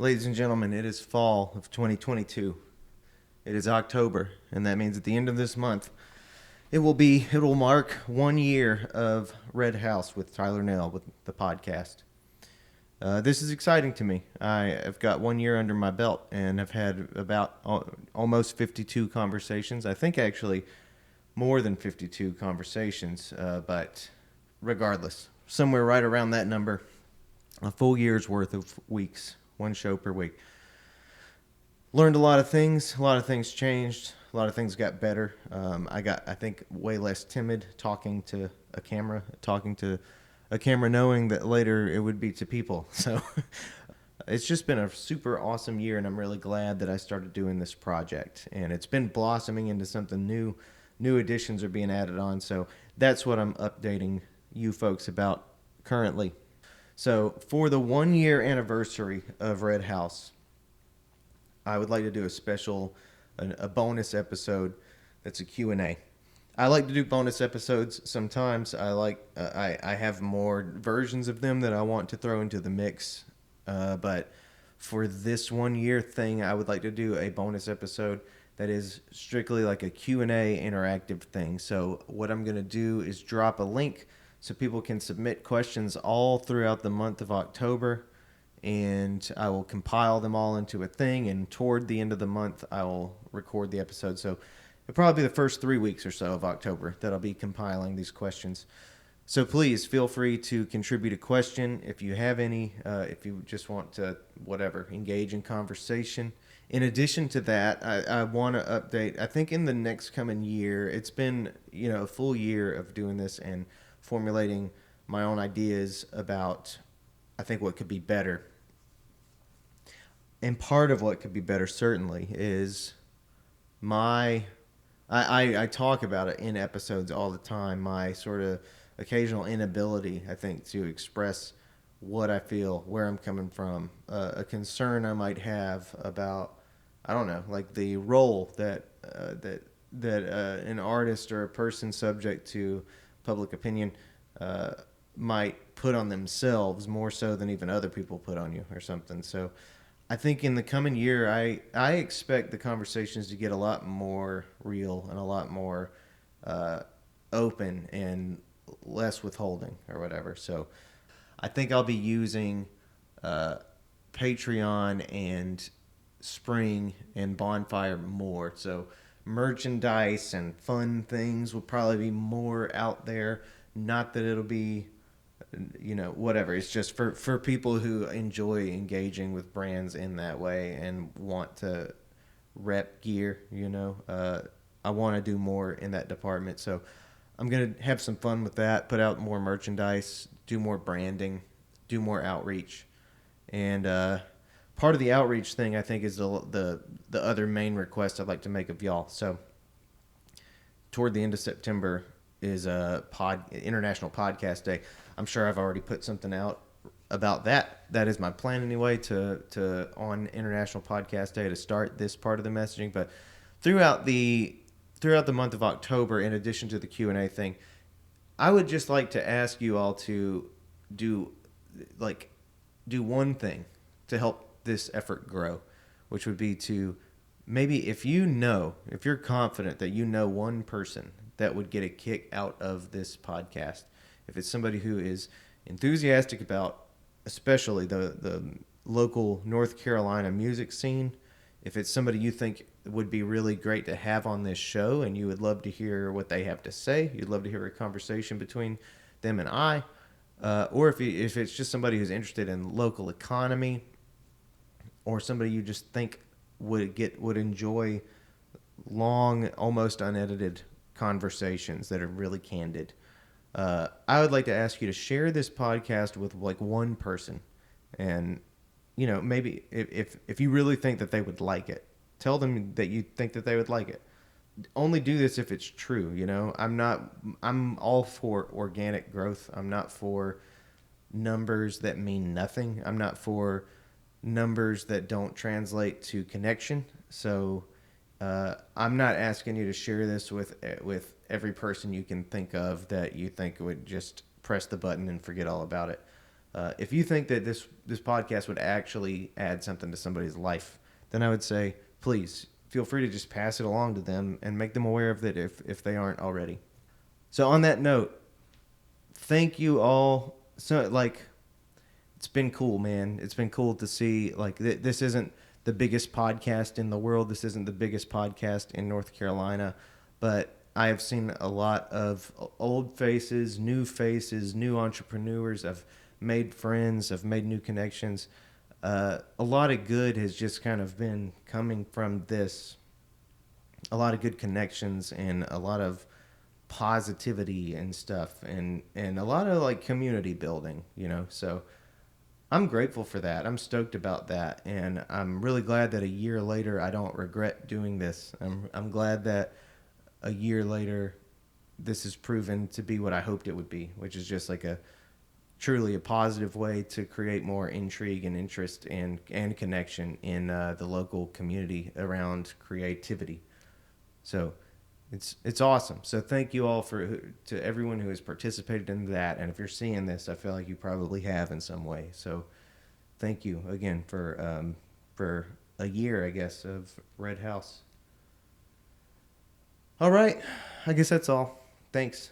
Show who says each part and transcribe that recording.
Speaker 1: Ladies and gentlemen, it is fall of 2022. It is October, and that means at the end of this month, it will mark 1 year of Red House with Tyler Nell with the podcast. This is exciting to me. I have got 1 year under my belt and have had about almost 52 conversations. I think actually more than 52 conversations, but regardless, somewhere right around that number, a full year's worth of weeks, one show per week. Learned a lot of things. A lot of things changed. A lot of things got better. I think, way less timid talking to a camera, knowing that later it would be to people. So it's just been a super awesome year, and I'm really glad that I started doing this project. And it's been blossoming into something new. New additions are being added on. So that's what I'm updating you folks about currently. So for the 1 year anniversary of Red House, I would like to do a bonus episode that's a Q&A. I like to do bonus episodes sometimes. I have more versions of them that I want to throw into the mix. But for this 1 year thing, I would like to do a bonus episode that is strictly like a Q&A interactive thing. So what I'm going to do is drop a link so people can submit questions all throughout the month of October, and I will compile them all into a thing, and toward the end of the month, I will record the episode. So it'll probably be the first 3 weeks or so of October that I'll be compiling these questions. So please feel free to contribute a question if you have any, if you just want to, engage in conversation. In addition to that, I want to update. I think in the next coming year, it's been, a full year of doing this and formulating my own ideas about, I think, what could be better. And part of what could be better, certainly, is I talk about it in episodes all the time, my sort of occasional inability, I think, to express what I feel, where I'm coming from, a concern I might have about, I don't know, like the role that an artist or a person subject to public opinion might put on themselves more so than even other people put on you or something. So I think in the coming year, I expect the conversations to get a lot more real and a lot more open and less withholding or whatever. So I think I'll be using Patreon and Spring and Bonfire more. So merchandise and fun things will probably be more out there. Not that it'll be, whatever. It's just for people who enjoy engaging with brands in that way and want to rep gear, I want to do more in that department. So I'm going to have some fun with that, put out more merchandise, do more branding, do more outreach. And part of the outreach thing, I think, is the other main request I'd like to make of y'all. So toward the end of September is International Podcast Day. I'm sure I've already put something out about that. That is my plan anyway, to on International Podcast Day to start this part of the messaging. But throughout the month of October, in addition to the Q&A thing, I would just like to ask you all to do one thing to help this effort grow, which would be to maybe, if you're confident that you know one person that would get a kick out of this podcast, if it's somebody who is enthusiastic about especially the local North Carolina music scene, if it's somebody you think would be really great to have on this show and you would love to hear what they have to say, you'd love to hear a conversation between them and I, or if it's just somebody who's interested in local economy, or somebody you just think would enjoy long, almost unedited conversations that are really candid, I would like to ask you to share this podcast with like one person, and maybe if you really think that they would like it, tell them that you think that they would like it. Only do this if it's true. I'm all for organic growth. I'm not for numbers that mean nothing. I'm not for numbers that don't translate to connection. So I'm not asking you to share this with every person you can think of that you think would just press the button and forget all about it. If you think that this podcast would actually add something to somebody's life, then I would say please feel free to just pass it along to them and make them aware of it if they aren't already. So on that note, thank you all. So like, it's been cool, man. It's been cool to see like this isn't the biggest podcast in the world. This isn't the biggest podcast in North Carolina, but I have seen a lot of old faces, new entrepreneurs. I've made friends. I've made new connections. A lot of good has just kind of been coming from this. A lot of good connections and a lot of positivity and stuff, and a lot of like community building. So I'm grateful for that. I'm stoked about that, and I'm really glad that a year later I don't regret doing this. I'm glad that a year later this has proven to be what I hoped it would be, which is just like a truly a positive way to create more intrigue and interest and connection in the local community around creativity. So it's awesome. So thank you all to everyone who has participated in that. And if you're seeing this, I feel like you probably have in some way. So thank you again for a year, I guess, of Red House. All right, I guess that's all. Thanks.